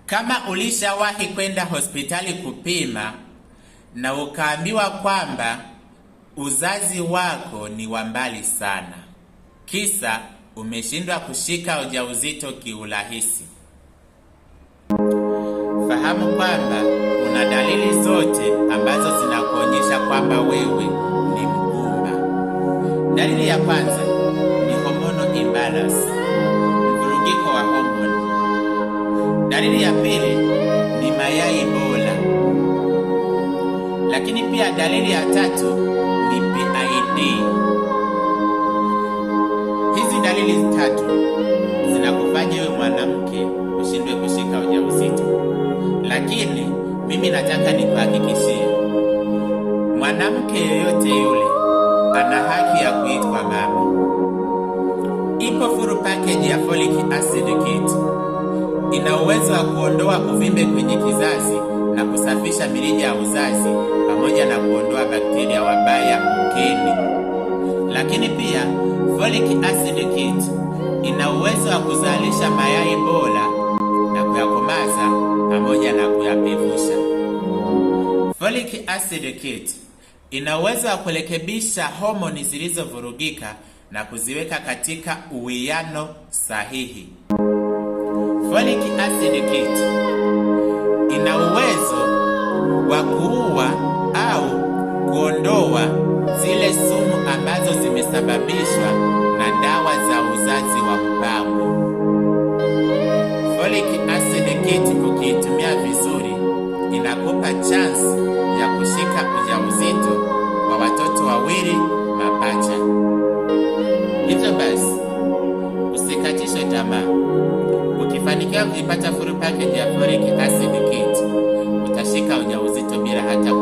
Kama ulishawahi kwenda hospitali kupima na ukaambiwa kwamba uzazi wako ni wa mbali sana, kisa umeshindwa kushika ujauzito kiurahisi, fahamu kwamba kuna dalili zote ambazo zinakuonyesha kwamba wewe ni mgumba. Dalili ya kwanza ni hormonal imbalance, mvurugiko wa homoni. Dalili ya pili ni mayai bora. Lakini pia dalili ya tatu ni PID. Hizi dalili tatu zinakufanya wewe mwanamke ushindwe kushika ujauzito. Lakini mimi nataka nikuhakikishie, mwanamke yoyote yule ana haki ya kuitwa mama. Ipo full package ya folic acid kit. Ina uwezo wa kuondoa uvimbe kwenye kizazi na kusafisha mirija ya uzazi pamoja na kuondoa bakteria wabaya ukeni. Lakini pia folic acid kit ina uwezo wa kuzalisha mayai bora na kuyakomaza pamoja na kuyapevusha. Folic acid kit ina uwezo wa kurekebisha homoni zilizovurugika na kuziweka katika uwiano sahihi. Folic acid kit ina uwezo wa kuua au kuondoa zile sumu ambazo zimesababishwa na dawa za uzazi wa mpango. Folic acid kit ukiitumia vizuri inakupa chance ya kushika ujauzito wa watoto wawili mapacha. Hivyo basi, usikatishwe tamaa. Ukifanikiwa kuipata full package ya folic acid kit, utashika ujauzito bila hata